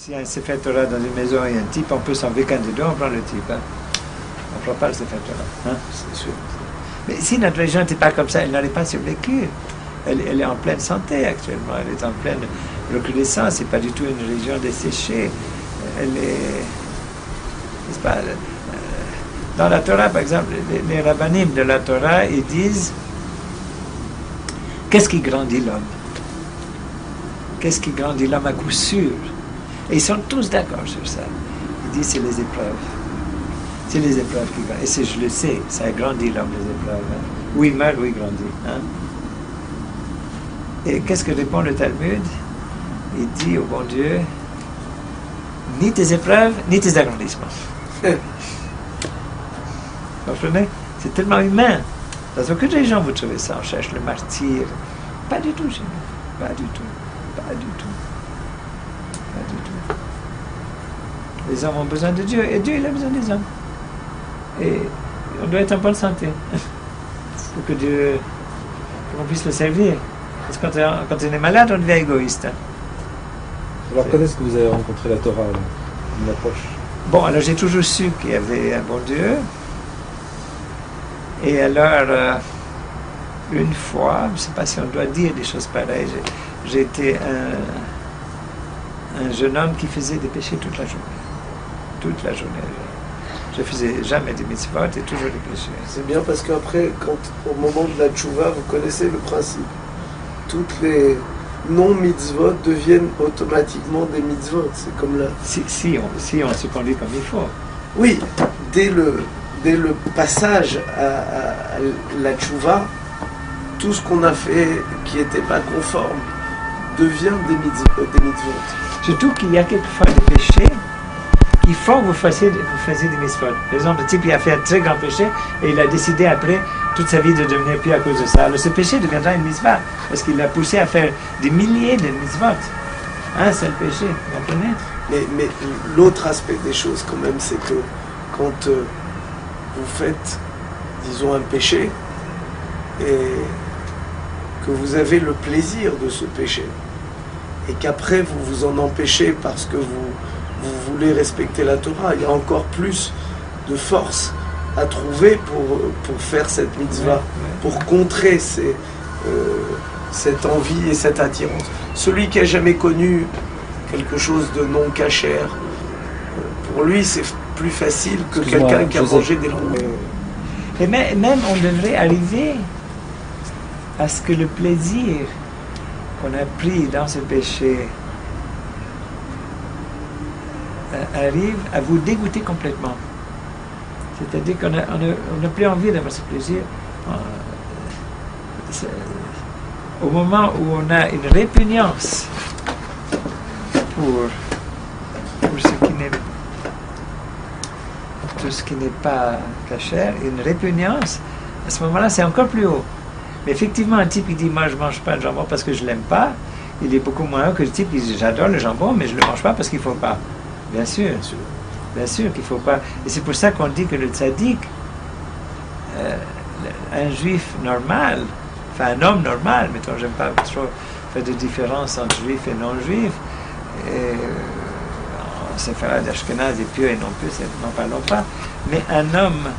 S'il y a un Sefer Torah dans une maison et un type, on peut s'enlever qu'un des deux, on prend le type. Hein. On ne prend pas le Sefer Torah. Hein. C'est sûr. Mais si notre religion n'était pas comme ça, elle n'aurait pas survécu. Elle est en pleine santé actuellement, elle est en pleine recrudescence, c'est pas du tout une religion desséchée. Elle est... n'est-ce pas, dans la Torah, par exemple, les rabbinim de la Torah, ils disent qu'est-ce qui grandit l'homme? Qu'est-ce qui grandit l'homme à coup sûr? Et ils sont tous d'accord sur ça. Ils disent c'est les épreuves. C'est les épreuves qui grandissent. Et je le sais, ça grandit l'homme, les épreuves. Hein. Où il meurt, où il grandit. Hein. Et qu'est-ce que répond le Talmud? Il dit au bon Dieu, ni tes épreuves, ni tes agrandissements. Vous comprenez? C'est tellement humain. Dans aucune région, vous trouvez ça. On cherche le martyr. Pas du tout chez nous. Pas du tout. Pas du tout. Pas du tout. Les hommes ont besoin de Dieu et Dieu, il a besoin des hommes. Et on doit être en bonne santé pour que Dieu, qu'on puisse le servir. Parce que quand on est malade, on devient égoïste. Alors quand est-ce que vous avez rencontré la Torah, une approche? Bon, alors j'ai toujours su qu'il y avait un bon Dieu. Et alors, une fois, je ne sais pas si on doit dire des choses pareilles, j'ai été un jeune homme qui faisait des péchés toute la journée. Toute la journée. Je ne faisais jamais des mitzvot et toujours des péchés. C'est bien parce qu'après, au moment de la tchouva, vous connaissez le principe. Toutes les non-mitzvot deviennent automatiquement des mitzvot. C'est comme là. Si on se conduit comme il faut. Oui, dès le passage à la tchouva, tout ce qu'on a fait qui n'était pas conforme devient des mitzvot. Surtout qu'il y a quelquefois des péchés qu'il faut que vous fassiez des mitzvot. Par exemple, le type il a fait un très grand péché et il a décidé après toute sa vie de devenir pur à cause de ça. Alors ce péché deviendra une mitzvah parce qu'il l'a poussé à faire des milliers de mitzvot. Un seul péché, vous comprenez? Mais l'autre aspect des choses quand même, c'est que quand vous faites, disons, un péché et que vous avez le plaisir de ce péché et qu'après vous vous en empêchez parce que vous voulez respecter la Torah, il y a encore plus de force à trouver pour faire cette mitzvah, pour contrer cette envie et cette attirance. Celui qui n'a jamais connu quelque chose de non cachère, pour lui c'est plus facile que quelqu'un qui a mangé des ronds. Et même on devrait arriver à ce que le plaisir qu'on a pris dans ce péché arrive à vous dégoûter complètement. C'est-à-dire qu'on n'a plus envie d'avoir ce plaisir. Au moment où on a une répugnance pour tout ce qui n'est pas cachère, une répugnance, à ce moment-là, c'est encore plus haut. Mais effectivement, un type qui dit « moi, je ne mange pas le jambon parce que je ne l'aime pas », il est beaucoup moins haut que le type qui dit « j'adore le jambon, mais je ne le mange pas parce qu'il ne faut pas ». Bien sûr qu'il ne faut pas. Et c'est pour ça qu'on dit que le tzaddik, un juif normal, enfin un homme normal, mettons, j'aime pas trop faire de différence entre juif et non-juif, en séfarade, ashkenaz et pieux et non pieux, n'en parlons pas, mais un homme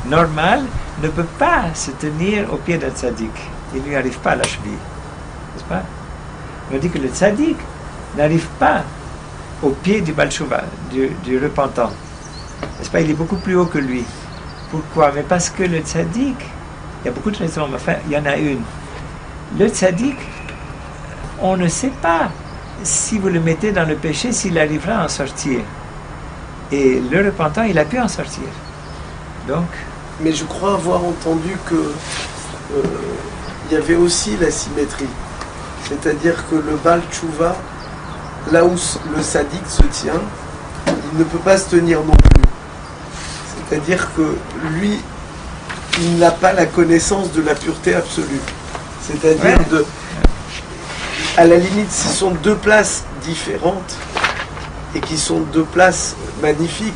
normal ne peut pas se tenir au pied d'un tzaddik. Il ne lui arrive pas à la cheville. N'est-ce pas? On dit que le tzaddik n'arrive pas au pied du Baal Tshuva, du repentant. N'est-ce pas? Il est beaucoup plus haut que lui. Pourquoi? Mais parce que le tzaddik, il y a beaucoup de raisons, mais enfin, il y en a une. Le tzaddik, on ne sait pas si vous le mettez dans le péché, s'il arrivera à en sortir. Et le repentant, il a pu en sortir. Donc... Mais je crois avoir entendu que il y avait aussi la symétrie. C'est-à-dire que le Baal Tshuva, là où le sadique se tient, il ne peut pas se tenir non plus. C'est-à-dire que lui, il n'a pas la connaissance de la pureté absolue. C'est-à-dire à la limite, ce sont deux places différentes et qui sont deux places magnifiques,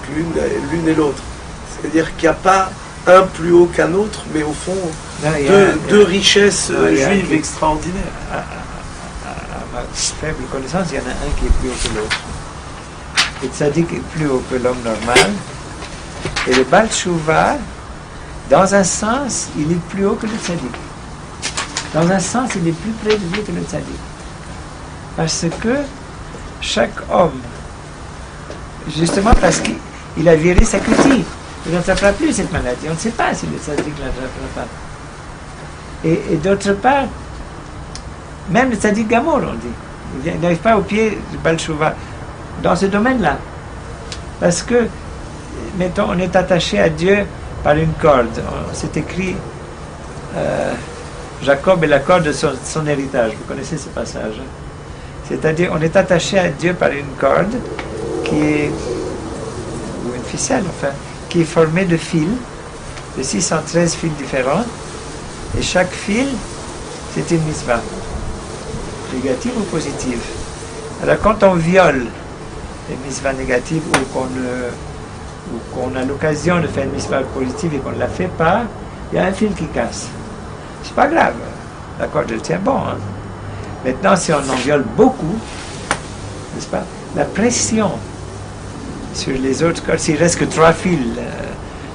l'une et l'autre. C'est-à-dire qu'il n'y a pas un plus haut qu'un autre, mais au fond, deux richesses juives extraordinaires. À ma faible connaissance, il y en a un qui est plus haut que l'autre. Le tzaddik est plus haut que l'homme normal. Et le Baal Tshuva, dans un sens, il est plus haut que le tzaddik. Dans un sens, il est plus près de Dieu que le tzaddik. Parce que chaque homme, justement parce qu'il a viré sa cutie, il n'attrapera plus cette maladie. On ne sait pas si le tzaddik ne l'attrapera pas. Et d'autre part, même le tzaddik Gamour, on dit, il n'arrive pas au pied du Baal Tshuva dans ce domaine-là. Parce que, mettons, on est attaché à Dieu par une corde. C'est écrit Jacob est la corde de son héritage. Vous connaissez ce passage. C'est-à-dire, on est attaché à Dieu par une corde qui est, ou une ficelle, enfin, qui est formée de fils, de 613 fils différents. Et chaque fil, c'est une mitzvah, négative ou positive. Alors quand on viole une mitzvah négative ou qu'on a l'occasion de faire une mitzvah positive et qu'on ne la fait pas, il y a un fil qui casse. C'est pas grave, la corde elle tient bon. Hein? Maintenant, si on en viole beaucoup, n'est-ce pas, la pression sur les autres cordes, s'il reste que 3 fils,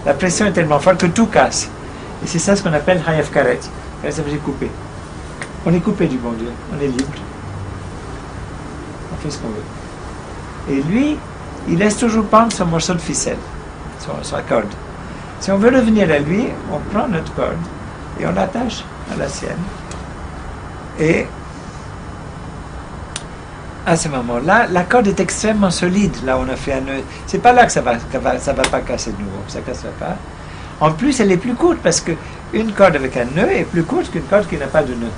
la pression est tellement forte que tout casse. Et c'est ça ce qu'on appelle Hayaf Karet. Ça veut dire couper. On est coupé du bon Dieu, on est libre. On fait ce qu'on veut. Et lui, il laisse toujours pendre son morceau de ficelle, sa corde. Si on veut revenir à lui, on prend notre corde et on l'attache à la sienne. Et à ce moment-là, la corde est extrêmement solide. Là, on a fait un nœud. C'est pas là que ça va pas casser de nouveau. Ça cassera pas. En plus, elle est plus courte parce qu'une corde avec un nœud est plus courte qu'une corde qui n'a pas de nœud.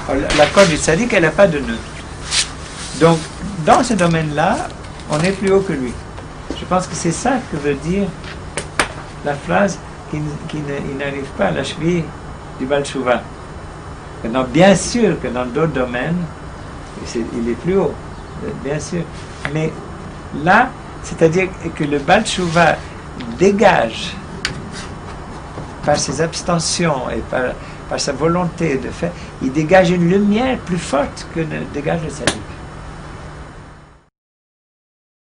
Alors, la corde du tzaddik, elle n'a pas de nœud. Donc, dans ce domaine-là, on est plus haut que lui. Je pense que c'est ça que veut dire la phrase qu'il n'arrive pas à la cheville du Baal Tshuva. Maintenant, bien sûr que dans d'autres domaines, il est plus haut, bien sûr. Mais là, c'est-à-dire que le Baal Tshuva dégage par ses abstentions et par sa volonté de faire, il dégage une lumière plus forte que ne dégage le tzaddik.